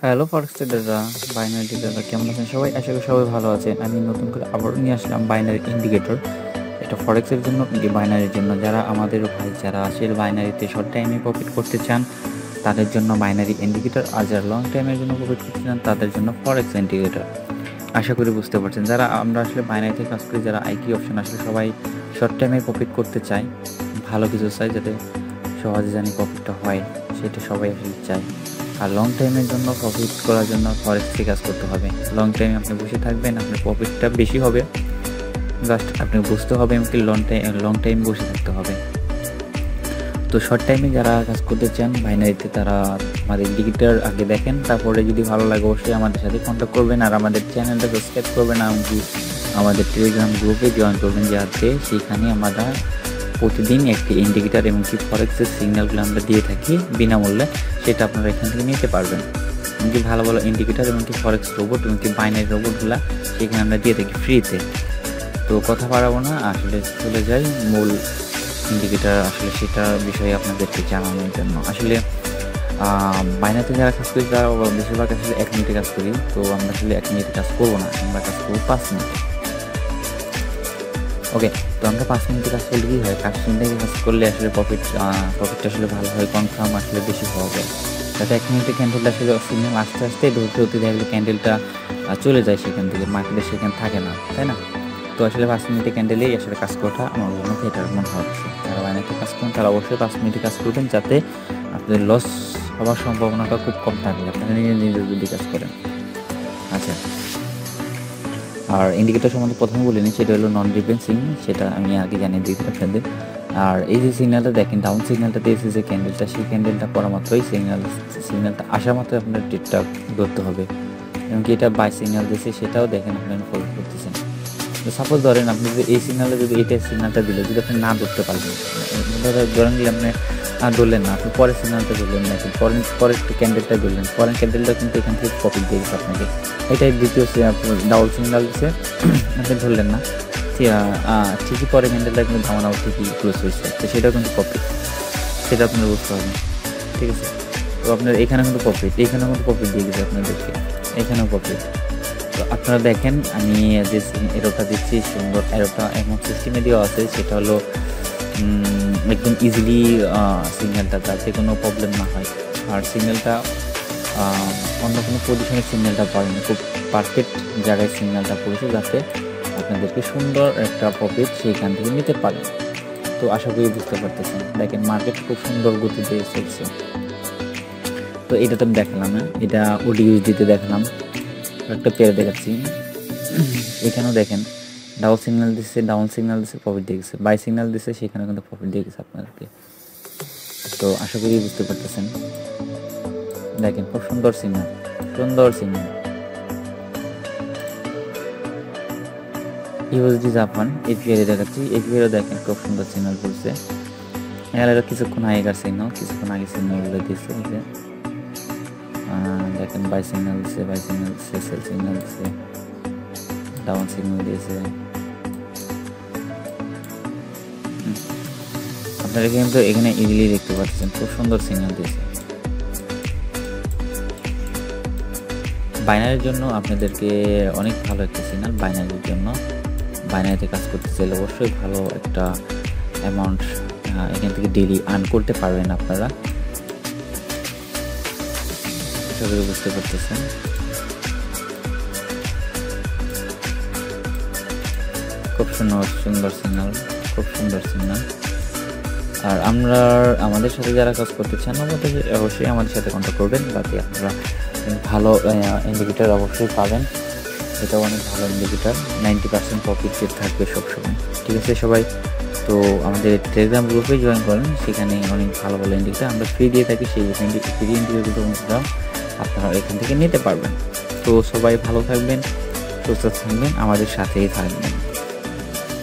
Hello ফরেক্স ট্রেডাররা, binary ট্রেডাররা কেমন আছেন সবাই? আশা করি সবাই ভালো আছেন। আমি নতুন করে আবারও নিয়ে আসলাম বাইনারি ইন্ডিকেটর। এটা ফরেক্সের জন্য, বাইনারির জন্য। যারা আমাদের ভাই যারা আসলে বাইনারিতে শর্ট টাইমে প্রফিট করতে চান তাদের জন্য বাইনারি ইন্ডিকেটর, আর যারা লং টাইমের জন্য প্রফিট করতে চান তাদের জন্য ফরেক্স ইন্ডিকেটর। আশা করি বুঝতে পারছেন। যারা আমরা আসলে বাইনারিতে কাজ করি, যারা আইকি অপশন আসলে সবাই শর্ট টাইমে প্রফিট করতে চায়, ভালো কিছু চাই যাতে সহজে জানি প্রফিটটা হয়, সেটা সবাই আসলে চায়। আর লং টাইমের জন্য প্রফিট করার জন্য ফরেক্সে কাজ করতে হবে। লং টাইমে আপনি বসে থাকবেন, আপনার প্রফিটটা বেশি হবে। জাস্ট আপনি বুঝতে হবে এমনকি লং টাইম বসে থাকতে হবে। তো শর্ট টাইমে যারা কাজ করতে চান বাইনারিতে, তারা আমাদের ইন্ডিকেটর আগে দেখেন, তারপরে যদি ভালো লাগে অবশ্যই আমাদের সাথে কন্ট্যাক্ট করবেন। আর আমাদের চ্যানেলটা সাবস্ক্রাইব করবেন, এমনকি আমাদের টেলিগ্রাম গ্রুপে জয়েন করবেন, যাতে সেখানে আমরা প্রতিদিন একটি ইন্ডিকেটর এমনকি ফরেক্সের সিগন্যালগুলো আমরা দিয়ে থাকি বিনামূল্যে, সেটা আপনারা এখান থেকে নিতে পারবেন। এমনকি ভালো ভালো ইন্ডিকেটর এমনকি ফরেক্স রোবট এমনকি বাইনারি রোবটগুলো সেখানে আমরা দিয়ে থাকি ফ্রিতে। তো কথা বাড়াবো না, আসলে চলে যাই মূল ইন্ডিকেটর আসলে সেটার বিষয়ে আপনাদেরকে জানানোর জন্য। আসলে বাইনারিতে যারা কাজ করি তারা বেশিরভাগ আসলে 1 মিনিটে কাজ করি। তো আমরা আসলে 1 মিনিটে কাজ করবো না, আমরা কাজ করবো 5 মিনিট। ওকে, তো আমরা 5 মিনিটে কাজ করলে কী হয়, 5 মিনিটে কাজ করলে আসলে প্রফিটটা আসলে ভালো হয়, কনফার্ম আসলে বেশি হবে। যাতে 1 মিনিটে ক্যান্ডেলটা আসলে সিগন্যাল আস্তে আস্তে ধরতে দেখা গেলে ক্যান্ডেলটা চলে যায় সেখান থেকে, মার্কেটে সেখানে থাকে না, তাই না? তো আসলে 5 মিনিটে ক্যান্ডেলেই আসলে কাজ করাটা আমার জন্য বেটার মনে হচ্ছে। যারা বাইনারিতে কাজ করেন তারা অবশ্যই 5 মিনিটে কাজ করবেন, যাতে আপনাদের লস হওয়ার সম্ভাবনাটা খুব কম থাকবে আপনারা নিজে যদি কাজ করেন। আচ্ছা, আর ইন্ডিকেটর সম্বন্ধে প্রথমে বলে নিই, সেটা হলো নন রিপেন্সিং, সেটা আমি আগে জানিয়ে দিয়েছি আপনাদের। আর এই যে সিগন্যালটা দেখেন, ডাউন সিগন্যালটা দিয়েছে যে ক্যান্ডেলটা, সেই ক্যান্ডেলটা পড়া মাত্রই সিগন্যালটা আসা মাত্রই আপনার ট্রেডটা ধরতে হবে। এমনকি এটা বাই সিগন্যাল দিয়েছে, সেটাও দেখেন আপনারা ফলো করতেছেন। তো সাপোজ ধরেন আপনি যদি এই সিগন্যালটা দিলে যদি আপনি না ধরতে পারবেন, ধরেন যে আপনি ধরলেন না, আপনি পরের সিগন্যালটা ধরলেন না, পরের ক্যান্ডেলটা ধরলেন, পরের ক্যান্ডেলটা কিন্তু এখান থেকে প্রফিট দিয়ে গেছে আপনাকে। এটাই দ্বিতীয় ডাবল সিগন্যাল দিচ্ছে, আপনি ধরলেন না, ঠিকই পরের ক্যান্ডেলটা কিন্তু ধামানাও ঠিকই ক্লোজ হয়েছে, তো সেটাও কিন্তু প্রফিট, সেটা আপনার বুঝতে হবে। ঠিক আছে, তো আপনার এখানে কিন্তু এখানেও কিন্তু প্রফিট দিয়ে গেছে আপনাদেরকে, এখানেও প্রফিট। তো আপনারা দেখেন আমি যে এরোটা দিচ্ছি, সুন্দর এরোটা এমন সিস্টেমে দেওয়া আছে, সেটা হলো একদম ইজিলি সিগন্যালটা যাতে কোনো প্রবলেম না হয়। আর সিগন্যালটা অন্য কোনো পজিশনের সিগন্যালটা পড়েনি, খুব পারফেক্ট জায়গায় সিগন্যালটা পড়েছে, যাতে আপনাদেরকে সুন্দর একটা প্রফিট সেইখান থেকে নিতে পারেন। তো আশা করি বুঝতে পারতেছেন। দেখেন মার্কেট খুব সুন্দর গতিতে চলছে। তো এটা তো আমি দেখালাম, এটা ওডিইউএসডিতে দেখালাম, একটা পেয়ার দেখাচ্ছি। এখানেও দেখেন ডাউন সিগন্যাল দিচ্ছে প্রফিট দিয়ে গেছে, বাই সিগন্যাল দিচ্ছে সেখানে কিন্তু প্রফিট দিয়ে গেছে আপনাদেরকে। তো আশা করি বুঝতে পারতেছেন। দেখেন খুব সুন্দর সিগন্যাল ইউএসডি জাপান এপিআই দেখাচ্ছি, এপিআইও দেখেন খুব সুন্দর সিগন্যাল পড়ছে। এরা কিছুক্ষণ আগেকার সিগন্যাল, কিছুক্ষণ আগে সিগন্যালগুলো দিচ্ছে, দেখেন বাই সিগন্যাল দিচ্ছে, সেল সিগন্যাল দিচ্ছে, ডাউন সিগন্যাল দিয়েছে। আপনারা কিন্তু এখানে ইজিলি দেখতে পাচ্ছেন খুব সুন্দর সিগন্যাল দিয়েছে। বাইনারির জন্য আপনাদেরকে অনেক ভালো একটা সিগন্যাল, বাইনারির জন্য। বাইনারিতে কাজ করতে চাইলে অবশ্যই ভালো একটা অ্যামাউন্ট এখান থেকে ডেইলি আর্ন করতে পারবেন আপনারা, সবাই বুঝতে পারতেছেন। খুব সুন্দর সিগন্যাল। আর আমাদের সাথে যারা কাজ করতে চান অবশ্যই আমাদের সাথে কন্ট্যাক্ট করবেন, যাতে আপনারা ভালো ইন্ডিকেটর অবশ্যই পাবেন। এটাও অনেক ভালো ইন্ডিকেটর, 90% প্রফিট থাকবে সবসময়। ঠিক আছে সবাই, তো আমাদের টেলিগ্রাম গ্রুপে জয়েন করেন, সেখানে অনেক ভালো ইন্ডিকেটর আমরা ফ্রি দিয়ে থাকি, সেই ফ্রি ইন্ডিকেটরগুলো আপনারা এখান থেকে নিতে পারবেন। তো সবাই ভালো থাকবেন, সুস্থ থাকবেন, আমাদের সাথেই থাকবেন।